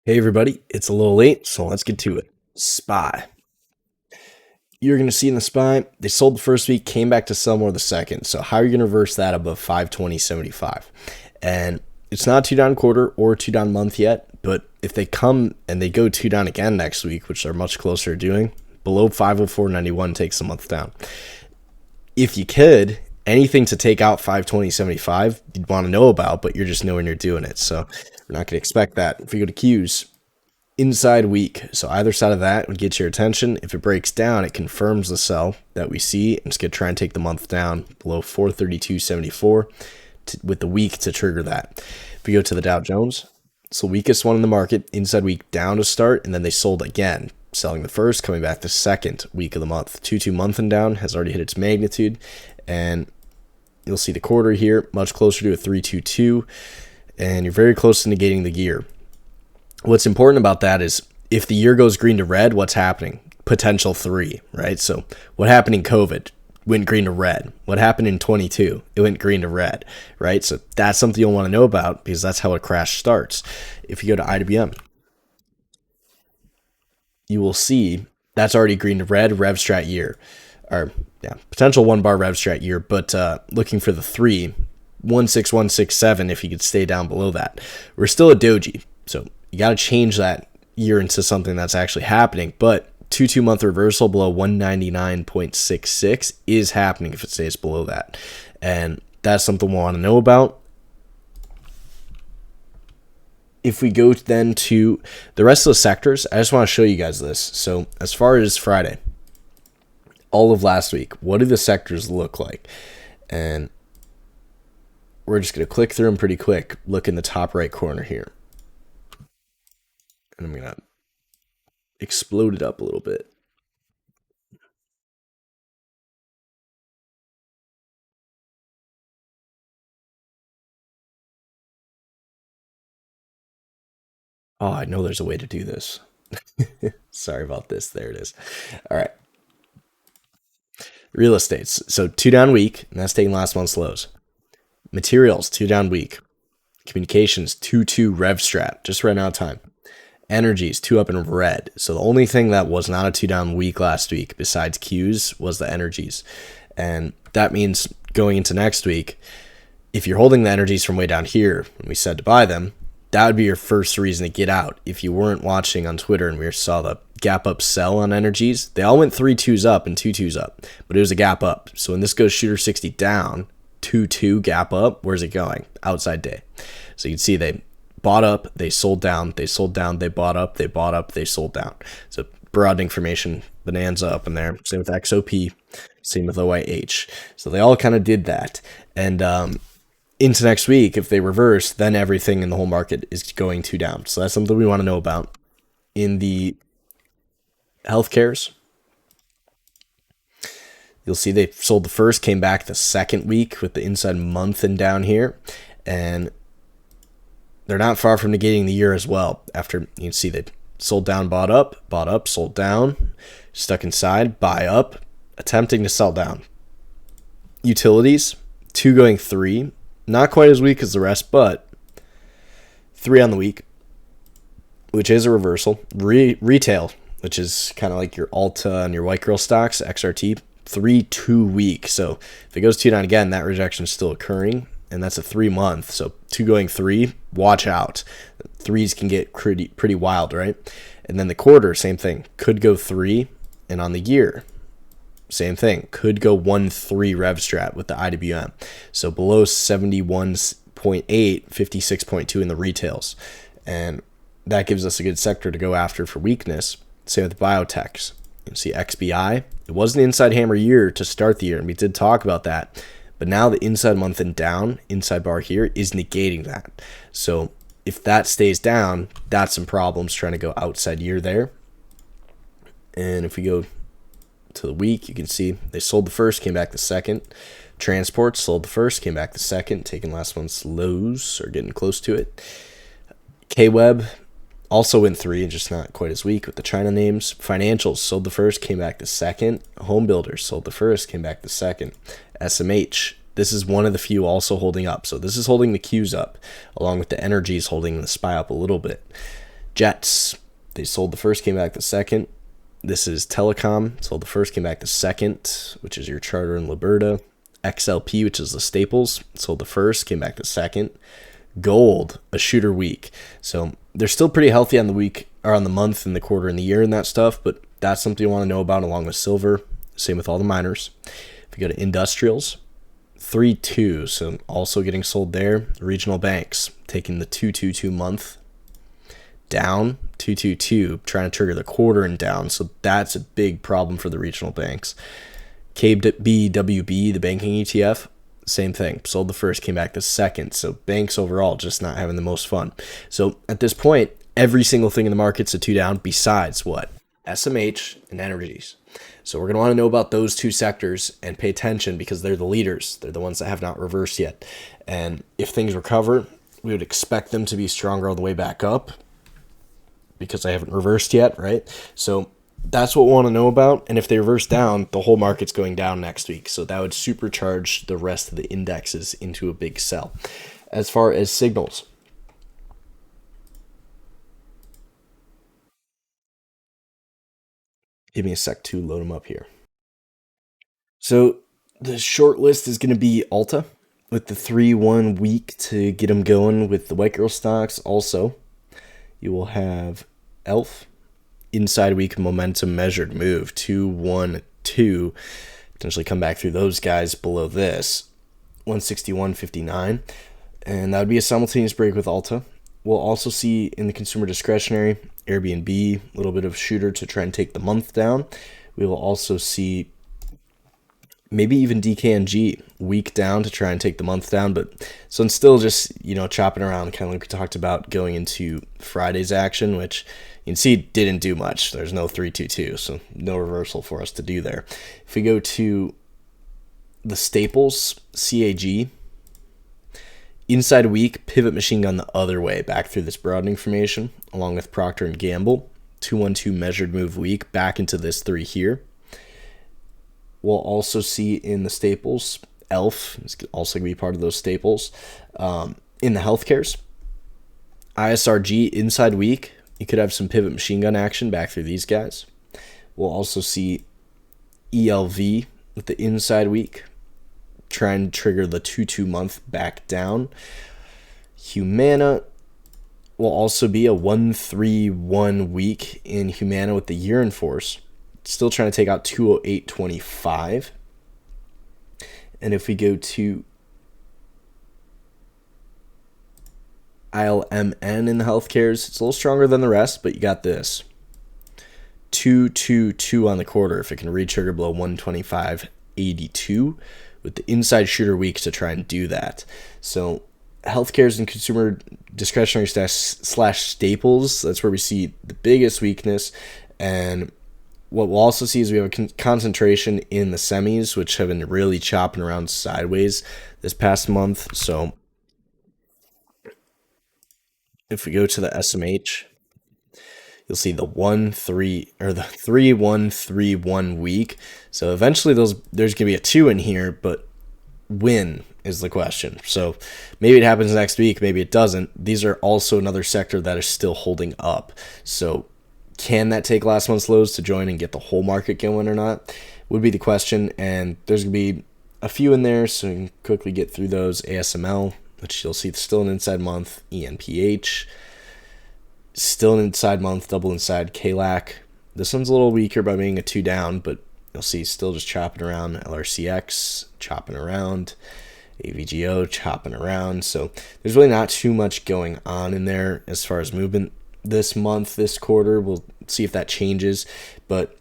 Hey everybody, it's a little late, so let's get to it. SPY. You're going to see in the SPY, they sold the first week, came back to sell more the second. So how are you going to reverse that above 520.75? And it's not two down quarter or two down month yet, but if they come and they go two down again next week, which they're much closer to doing, below 504.91 takes the month down. If you could, anything to take out 520.75, you'd want to know about, but you're just knowing you're doing it. So we're not going to expect that. If we go to Qs, inside week. So either side of that would get your attention. If it breaks down, it confirms the sell that we see. And it's going to try and take the month down below 432.74 with the week to trigger that. If we go to the Dow Jones, it's the weakest one in the market. Inside week down to start, and then they sold again, selling the first, coming back the second week of the month. 2-2 month and down has already hit its magnitude. And you'll see the quarter here, much closer to a 322. And you're very close to negating the year. What's important about that is if the year goes green to red, what's happening? Potential 3, right? So what happened in COVID? Went green to red. What happened in 22? It went green to red, right? So that's something you'll want to know about because that's how a crash starts. If you go to IWM, you will see that's already green to red, RevStrat year. Or yeah, potential 1 bar RevStrat year, but looking for the 3, 16167 if you could stay down below that. We're still a doji, so you got to change that year into something that's actually happening, but 2-2 month reversal below 199.66 is happening if it stays below that. And that's something we'll want to know about. If we go then to the rest of the sectors, I just want to show you guys this. So as far as Friday, all of last week, what do the sectors look like? And we're just going to click through them pretty quick. Look in the top right corner here. And I'm going to explode it up a little bit. Oh, I know there's a way to do this. Sorry about this. There it is. All right. Real estates. So 2 down week, and that's taking last month's lows. Materials, 2 down week. Communications, 2-2 RevStrat. Just ran out of time. Energies, 2 up in red. So the only thing that was not a 2 down week last week besides Qs was the energies. And that means going into next week, if you're holding the energies from way down here, when we said to buy them, that would be your first reason to get out. If you weren't watching on Twitter and we saw the gap up sell on energies, they all went 3-2s up and 2-2s up, but it was a gap up. So when this goes shooter 60 down, 2-2 gap up, where's it going? Outside day. So you can see they bought up, they sold down, they sold down, they bought up, they bought up, they sold down. So broad information bonanza up in there. Same with XOP, same with OIH. So they all kind of did that. And into next week, if they reverse, then everything in the whole market is going to down. So that's something we want to know about. In the healthcares, you'll see they sold the first, came back the second week with the inside month and down here. And they're not far from negating the year as well. After you can see they sold down, bought up, sold down, stuck inside, buy up, attempting to sell down. Utilities, 2 going 3, not quite as weak as the rest, but 3 on the week, which is a reversal. Retail, which is kind of like your Alta and your White Girl stocks, XRT, 3-2 week. So if it goes 2 down again, that rejection is still occurring. And that's a 3 month. So 2 going 3, watch out. 3s can get pretty wild, right? And then the quarter, same thing. Could go 3. And on the year, same thing. Could go 1-3 RevStrat with the IWM. So below 71.8, 56.2 in the retails. And that gives us a good sector to go after for weakness. Same with biotechs. You can see XBI. It was an inside hammer year to start the year, and we did talk about that. But now the inside month and down, inside bar here, is negating that. So if that stays down, that's some problems trying to go outside year there. And if we go to the week, you can see they sold the first, came back the second. Transport sold the first, came back the second, taking last month's lows or getting close to it. KWeb also in 3 and just not quite as weak with the China names. Financials sold the first, came back the second. Home builders sold the first, came back the second. SMH, this is one of the few also holding up. So this is holding the Qs up, along with the energies holding the SPY up a little bit. Jets, they sold the first, came back the second. This is Telecom, sold the first, came back the second, which is your Charter and Liberta. XLP, which is the Staples, sold the first, came back the second. Gold, a shooter week. So they're still pretty healthy on the week, or on the month and the quarter and the year and that stuff, but that's something you want to know about along with silver. Same with all the miners. If you go to industrials, 3-2, so also getting sold there. Regional banks taking the 2-2-2 month down, 2-2-2, trying to trigger the quarter and down. So that's a big problem for the regional banks. KBWB, the banking ETF, same thing. Sold the first, came back the second. So banks overall just not having the most fun. So at this point, every single thing in the market's a 2 down besides what? SMH and energies. So we're going to want to know about those two sectors and pay attention because they're the leaders. They're the ones that have not reversed yet. And if things recover, we would expect them to be stronger all the way back up because they haven't reversed yet, right? So that's what we want to know about. And if they reverse down, the whole market's going down next week. So that would supercharge the rest of the indexes into a big sell. As far as signals, give me a sec to load them up here. So the short list is going to be Alta with the 3-1 week to get them going with the White Girl stocks. Also, you will have ELF, inside week momentum measured move, 2-1-2, potentially come back through those guys below this, 161.59, and that would be a simultaneous break with Alta. We'll also see in the consumer discretionary, Airbnb, a little bit of shooter to try and take the month down. We will also see maybe even DKNG week down to try and take the month down, but so it's still just, chopping around, kind of like we talked about going into Friday's action, which you can see didn't do much. There's no 3-2-2, so no reversal for us to do there. If we go to the staples, CAG, inside week, pivot machine gun the other way back through this broadening formation, along with Procter & Gamble, 2-1-2 measured move week back into this 3 here. We'll also see in the staples, ELF is also going to be part of those staples. In the healthcares, ISRG inside week, you could have some pivot machine gun action back through these guys. We'll also see ELV with the inside week, try and trigger the 2-2 month back down. Humana will also be a 1-3-1 week in Humana with the year in force. Still trying to take out 208.25. And if we go to ILMN in the healthcares, it's a little stronger than the rest, but you got this. 2-2-2 on the quarter if it can re-trigger below 125.82 with the inside shooter week to try and do that. So healthcares and consumer discretionary slash staples, that's where we see the biggest weakness. And what we'll also see is we have a concentration in the semis, which have been really chopping around sideways this past month. So if we go to the SMH, you'll see the 1-3 or the 3-1-3-1 week. So eventually there's going to be a 2 in here, but when is the question. So maybe it happens next week, maybe it doesn't. These are also another sector that is still holding up. So can that take last month's lows to join and get the whole market going or not? Would be the question. And there's going to be a few in there, so we can quickly get through those. ASML, which you'll see still an inside month. ENPH, still an inside month, double inside. KLAC, this one's a little weaker by being a 2 down, but you'll see still just chopping around. LRCX, chopping around. AVGO, chopping around. So there's really not too much going on in there as far as movement this month, this quarter. We'll see if that changes, but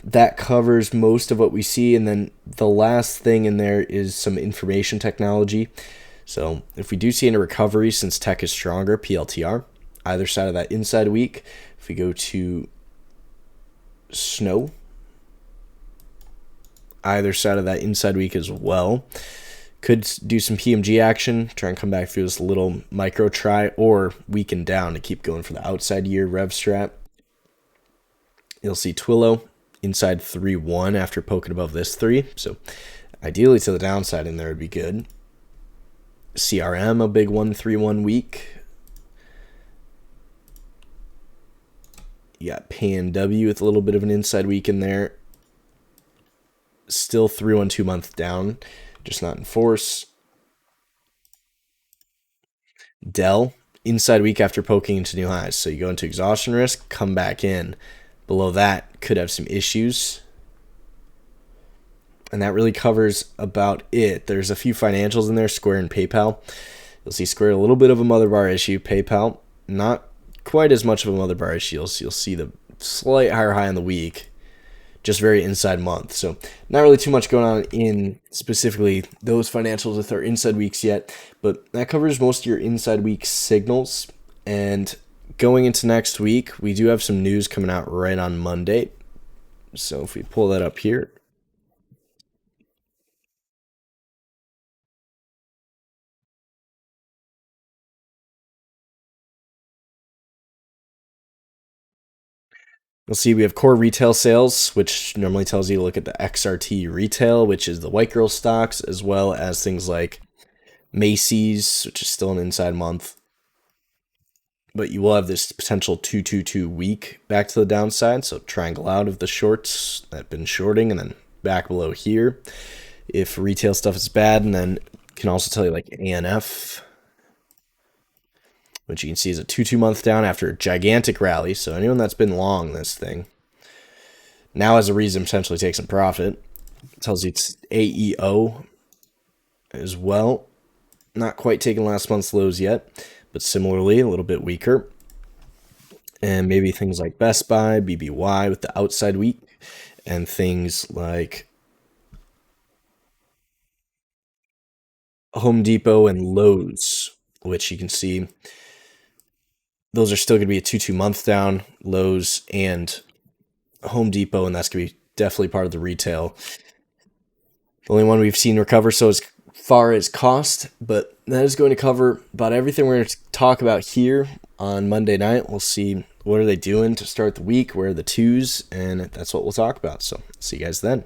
that covers most of what we see. And then the last thing in there is some information technology. So if we do see any recovery, since tech is stronger, PLTR, either side of that inside week. If we go to Snow, either side of that inside week as well. Could do some PMG action, try and come back through this little micro try, or weaken down to keep going for the outside year rev strat. You'll see Twillo inside 3-1 after poking above this 3. So ideally to the downside in there would be good. CRM, a big 1-3-1 week. You got PNW with a little bit of an inside week in there. Still 312 month down, just not in force. Dell, inside week after poking into new highs. So you go into exhaustion risk, come back in. Below that, could have some issues. And that really covers about it. There's a few financials in there, Square and PayPal. You'll see Square a little bit of a mother bar issue. PayPal, not quite as much of a mother bar issue. You'll see the slight higher high in the week, just very inside month. So not really too much going on in specifically those financials with our inside weeks yet, but that covers most of your inside week signals. And going into next week, we do have some news coming out right on Monday. So if we pull that up here, you'll see we have core retail sales, which normally tells you to look at the XRT retail, which is the white girl stocks, as well as things like Macy's, which is still an inside month. But you will have this potential 222 week back to the downside. So triangle out of the shorts that have been shorting and then back below here. If retail stuff is bad, and then can also tell you like ANF, which you can see is a 2-2 month down after a gigantic rally. So anyone that's been long this thing now has a reason to potentially take some profit. It tells you it's AEO as well. Not quite taking last month's lows yet, but similarly a little bit weaker. And maybe things like Best Buy, BBY with the outside week, and things like Home Depot and Lowe's, which you can see those are still going to be a 2-2 month down, Lowe's and Home Depot, and that's going to be definitely part of the retail. The only one we've seen recover so as far as cost, but that is going to cover about everything we're going to talk about here on Monday night. We'll see what are they doing to start the week, where are the twos, and that's what we'll talk about. So see you guys then.